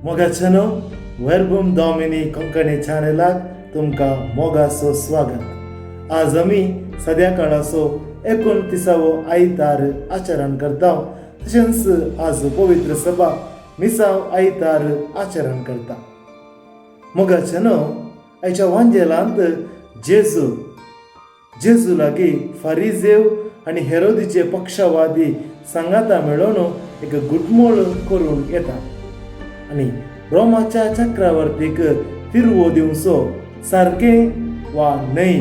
मोगाचनो वर्बम डॉमिनी कोंकणी चॅनलाक तुमकां मोगाचो स्वागत. आज आमी सद्या काळाचो 29वो आयतार आचरण करता. तशेंच आज पवित्र सभा मिसाव आयतार आचरण करता. मोगाचनो आयच्या वांजेलांत जेजू लागीं फारिजेव आनी हेरोदीचे पक्षवादी सांगाता मेळोन एक गुटमोळ करून येता आनी रोमाच्या चक्रवर्तीक तिरवो दिवचो सारकें वा न्हय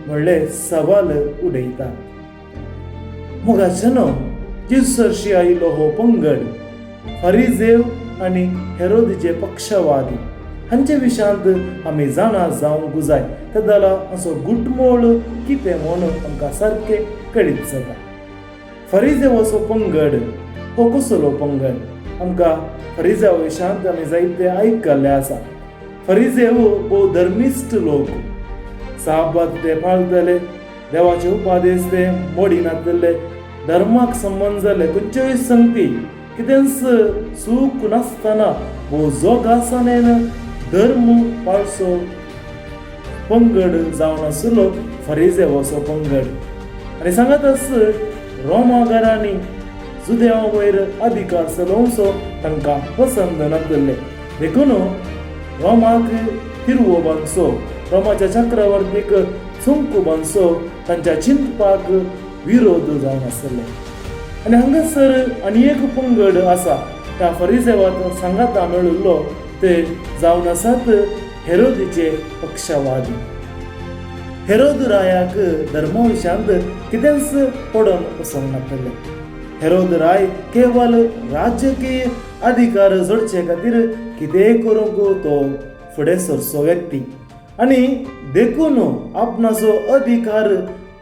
म्हणले सवाल उडयता. मोगाचनो जेजूसरशी आयिल्लो हो पंगड फारिजेव आनी हेरोदीचे पक्षवादी हांचे विशयांत आमी जाणा जावंक जाय. ते जाला असो गुटमोळ कितें म्हणून आमकां सारकें कळीत जाता. फारिजेवाचो पंगड हो कसलो पंगड? आमकां फारिजेवा विशयांत आमी जायते आयकल्लें आसा. फारिजेव भोव धर्मिश्ट लोक. साबात ते पाळटले, देवाचे उपादेश ते मोडिनातले, धर्माक संबंद जाले खंयच्योय संगती कितेंच सूख नासतना भोव जोगासानेन धर्म पाळचो पंगड जावन आसलो फारिजेवाचो पंगड. आनी सांगातच रोमागारांनी जुदेवा वयर अधिकार चलोवचो तांकां पसंद नासले. देखून रोमाक तिरवो बांदचो, रोमाच्या चक्रवर्तीक चुंक बांदचो तांच्या चिंतपाक विरोध जावन आसले. आनी हांगासर आनी एक पंगड आसा. त्या फारिजेवाक सांगाता मेळिल्लो ते जावन आसात हेरोदीचे पक्षवादी. हेरोद रायाक धर्मा विशयांत कितेंच पडोन पसंद नासले. हेरोद राय केवळ राजकीय अधिकार जोडचे खातीर कितेंय करूंक तो फुडें सरचो व्यक्ती आनी देखून आपणाचो अधिकार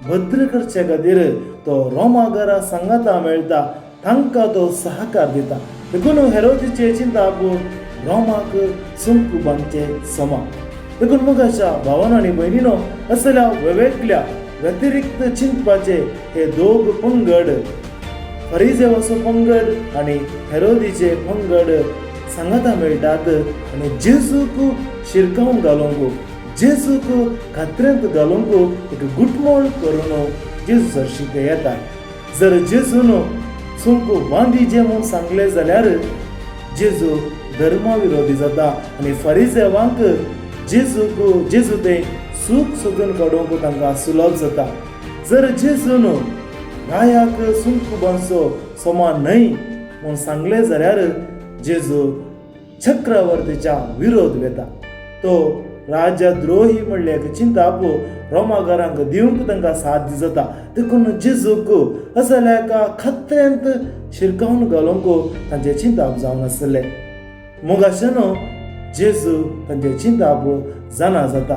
भद्र करचे खातीर तो रोमागारा सांगाता मेळटा तांकां तो सहकार दिता. देखून हेरोदीचे चिंताप रोमाक सुंक बांदचे समा. देखून मोगाच्या भावांनो आनी भयणीनो, असल्या वेगवेगळ्या व्यतिरिक्त चिंतपाचे हे दोग पंगड, फारिजेवाचो पंगड आनी हेरोदीचे पंगड सांगाता मेळटात आनी जेजूक शिरकावून घालूंक, जेजूक खात्रेंत घालूंक एक गुटमोळ करून जेजूसरशी ते येतात. जर जेजून सुंक बांदी म्हूण सांगलें जाल्यार जेजू धर्माविरोधी जाता आनी फारिजेवांक जेजू ते सूख सोदून काडूंक तांकां सुलभ जाता. जर जेजून रायाक सुंक बांदचो सोमा न्हय म्हूण सांगलें जाल्यार जेजू चक्रवर्तीच्या विरोध वेता. तो राजद्रोही म्हणले एक चिंताप रोमागारांक दिवंक तांकां साध्य जाता. देखून जेजूक असल्या एका खत्र्यांत शिरकावून घालूंक तांचे चिंताप जावन आसले. मोगाचनो जेजू तांचे चिंताप जाणा जाता.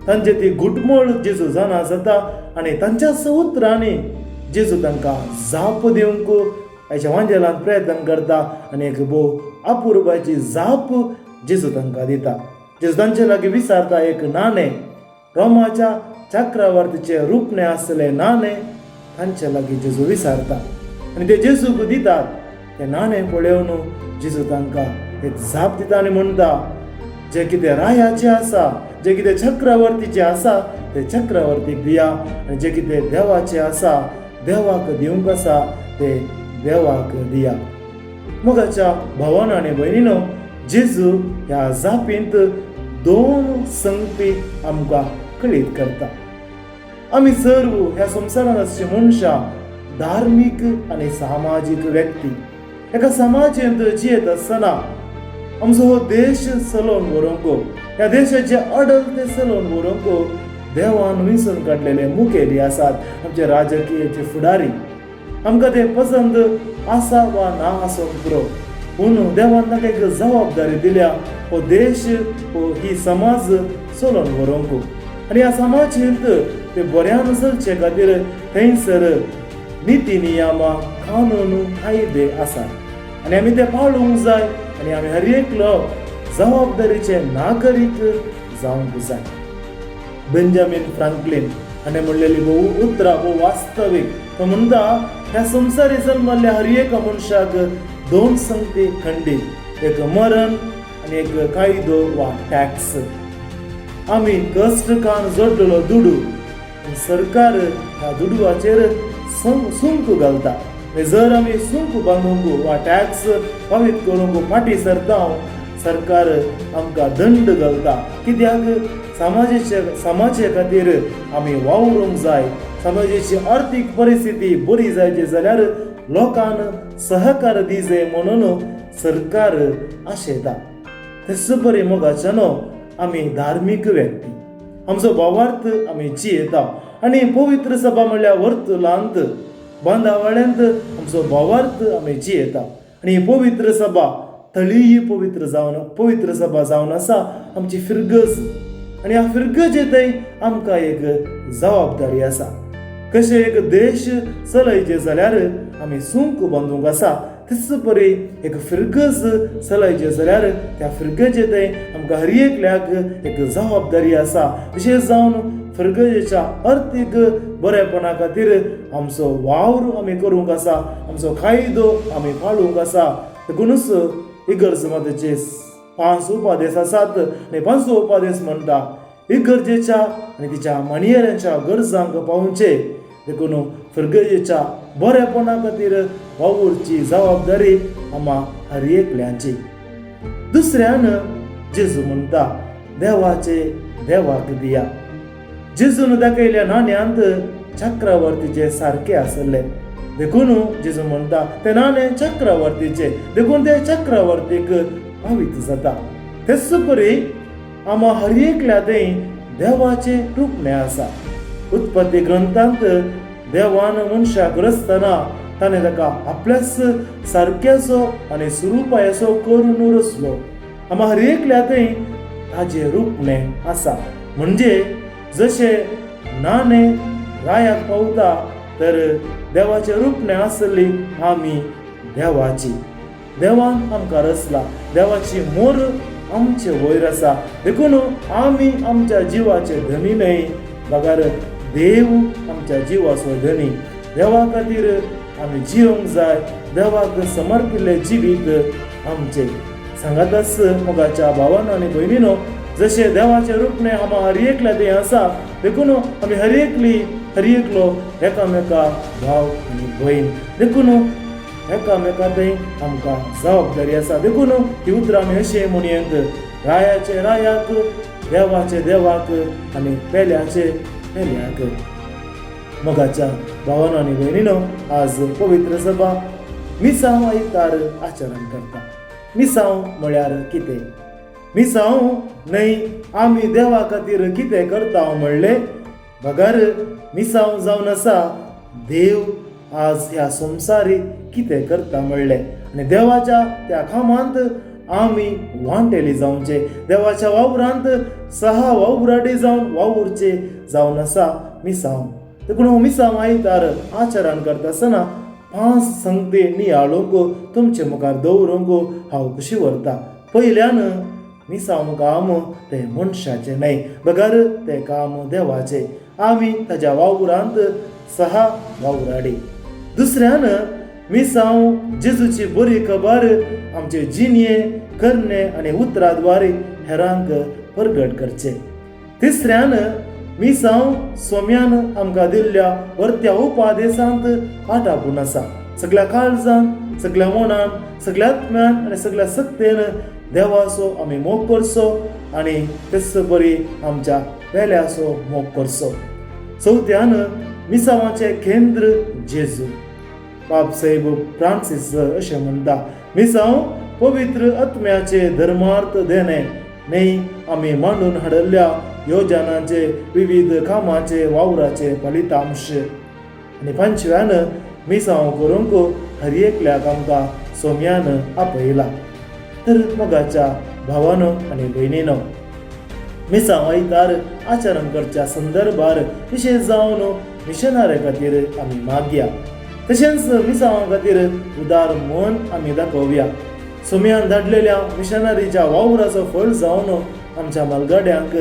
तांचे ती गुटमोळ जेजू जाणा जाता आनी तांच्या उतरांनी जेजू तांकां जाप दिवंक आयच्या वांजेलांत प्रयत्न करता आनी एक भोव अपुर्बाची जाप जेजू तांकां दिता. जेजू तांचे लागीं विचारता एक नाणें, रोमाच्या चक्रवर्तीचे रूपणे आसलें नाणें तांचे लागीं जेजू विचारता आनी ते जेजूक दितात. तें नाणें पळोवन जेजू तांकां एक जाप दिता आनी म्हणटा, जे कितें रायाचे आसा, जे कितें चक्रवर्तीचे आसा ते चक्रवर्तीक दिया आनी जे कितें देवाचे आसा, देवाक दिवंक आसा ते देवाक दिया. मोगाच्या भावांनो आनी भयणीनो, जेजू ह्या जापींत दोन संगती आमकां कळीत करता. आमी सर्व ह्या संवसारांत आसची मनशां धार्मीक आनी सामाजीक व्यक्ती. एका समाजांत जियेत आसतना आमचो हो देश चलोवन व्हरूंक, ह्या देशाचे अडलते चलोवन व्हरूंक देवान विंचून काडलेले मुखेली आसात आमचे राजकीयचे फुडारी. आमकां ते पसंद आसा वा ना आसूंक पुरो, पूण देवान ताका एक जबाबदारी दिल्या हो देश, ही समाज चलोवन व्हरूंक. आनी ह्या समाजांत ते बऱ्यान चलचे खातीर थंयसर निती नियमां, कानून, कायदे आसात आनी आमी ते पाळूंक जाय आनी आमी हर एकलो जबाबदारीचे नागरीक जावंक जाय. बेंजामिन फ्रांकलिन हाणें म्हणलेली भोव उतरां भोव वास्तवीक. तो म्हणटा, ह्या संवसारी जल्मल्ल्या हर एका मनशाक दोन संगती खंडीत, एक मरण आनी एक कायदो वा टॅक्स. आमी कश्ट कान जोडलेलो दुडू सरकार ह्या दुडवाचेर सुंक घालता. जर आमी सुंक बांदूंक वा टॅक्स फारीक करूंक फाटी सरता सरकार आमकां दंड घालता. कित्याक समाजा खातीर आमी वावरूंक जाय. समाजाची आर्थीक परिस्थिती बरी जायची जाल्यार लोकांक सहकार दिजे म्हणून सरकार आशेता. तेच बरे मोगाच्यानो आमी धार्मीक व्यक्ती. आमचो भावार्थ आमी जियेता आनी पवित्र सभा म्हणल्यार वर्तुलांत बांदावळ्यांत आमचो भावार्थ आमी जियेता. आनी पवित्र सभा तळीय पवित्र सभा जावन आसा आमची फिरगज. आनी ह्या फिरगजेंतय आमकां एक जबाबदारी आसा. कशें एक देश चलयचे जाल्यार आमी सुंक बांदूंक आसा, तेच परी एक फिरगज चलयचे जाल्यार त्या फिरगजेंतय आमकां हर एकल्याक एक जबाबदारी आसा. विशेश जावन फिरगजेच्या अर्थीक बरेपणा खातीर आमचो वावर आमी करूंक आसा, आमचो कायदो आमी पाळूंक आसा. देखूनच इगर्ज मताचे 5 उपादेश आसात आनी 5 उपादेश म्हणटा इगर्जेच्या आनी तिच्या माणयेऱ्यांच्या गरजांक पावोवचे. देखून फिरगजेच्या बरेपणा खातीर वावरची जबाबदारी आम्हा हर एकल्याची. दुसऱ्यान जेजू म्हणटा देवाचे देवाक दिया. जेजून दाखयल्या नाण्यांत चक्रवर्तीचे सारखे आसले. देखून जेजू म्हणटा ते नाणे चक्रवर्तीचे. देखून ते चक्रवर्तीक भावीत जाता. तेच परी आम्हा हर एकल्यातय देवाचे रूपणे आसा. उत्पत्ती ग्रंथांत देवान मनशाक रचतना ताणें ताका आपल्याच सारक्याचो आनी स्वरुपाचो करून रचलो. आम्हा हर एकल्यातय ताजे रूपणे आसा. म्हणजे जशे नाणे रायाक पावता तर देवाचे रूपणे आसली आमी देवाची. देवान आमकां रचला. देवाची मोर आमचे वयर आसा. देखून आमी आमच्या जिवाचे धनी न्हय, बगार देव आमच्या जिवाचो धनी. देवा खातीर आमी जिवंक जाय. देवाक समर्पिल्ले जिवीत आमचे. सांगातच मोगाच्या भावांनो आनी भयणीनो, जशे देवाचे रूपणे आम्हा हर एकल्यात आसा, देखून आमी हर एकलो एकामेका भाव आनी भयण. देखून एकामेकांतय आमकां जबाबदारी आसा. देखून ही उतरां आमी अशें म्हणयेंत रायाचे रायाक, देवाचे देवाक आनी पेल्याचे पेल्याक. मोगाच्या भावांनो आनी भयणीनो, आज पवित्र सभा मिसांव आयतार आचरण करता. मिसांव म्हळ्यार कितें? मिसांव न्हय आमी देवा खातीर कितें करता म्हणलें. बगार मिसांव जावन आसा देव आज ह्या संवसारी कितें करता म्हणलें. आनी देवाच्या त्या कामांत आमी वांटेली जावचे. देवाच्या वावरांत 6 वावराडी जावन वावुरचे जावन आसा मिसांव. देखून मिसांव आयतार आचरण करता आसतना 5 संगती नियाळूंक तुमचे मुखार दवरूंक हांव कशी व्हरता. पयल्यान मिसांव काम ते मनशाचे न्हय, बगार ते काम देवाचे. आमी ताच्या वावरांत 6 वावराडी. दुसऱ्यान मिसांव जेजूची बरी खबर आमचे जिणये करणे आनी उतराद्वारे हेरांक प्रगट करचे. तिसऱ्यान मिसांव सोम्यान आमकां दिल्ल्या वर्त्या उपादेशांत आटापून आसा. सगळ्या काळजान, सगळ्या मनान, सगळ्या आत्म्यान आनी सगळ्या सत्तेन देवाचो आमी मोग करचो आनी तेच बरी आमच्या पेल्याचो मोग करचो. चवथ्यान मिसांवाचे केंद्र जेजू. पाप साहेब फ्रांसीस अशें म्हणटा, मिसांव पवित्र आत्म्याचे धर्मार्थ देणे न्हय आमी मांडून हाडल्या योजनांचे विविध कामाचे वावराचे फलितांश. आनी पंचव्यान मिसांव करूंक हर एकल्याक आमकां सोम्यान आपयला. तर मोगाच्या भावांनो आनी भयणीनो, मिसांव आयतार आचरण करच्या संदर्भार विशेश जावन मिशनारे खातीर आमी मागया. तशेंच मिसांवा खातीर उदार मन आमी दाखोवया. सोम्यान धाडलेल्या मिशनरीच्या वावराचो फळ जावन आमच्या मालगाड्यांक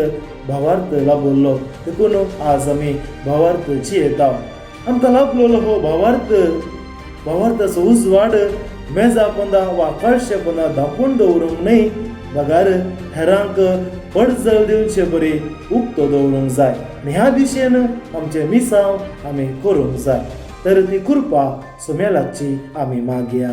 भावार्थ लाभलो. देखून आज आमी भावार्थ जियेता. आमकां लाभलेलो हो भावार्थाचो उजवाड मेजा पोंदा वा कळशे पोंदा धांपून दवरूंक न्हय, बगार हेरांक पडजळ दिवचे बरे उक्तो दवरूंक जाय आनी ह्या दिशेन आमचे मिसांव आमी करूंक जाय. तर ती कृपा सुमेलाची आमी मागया.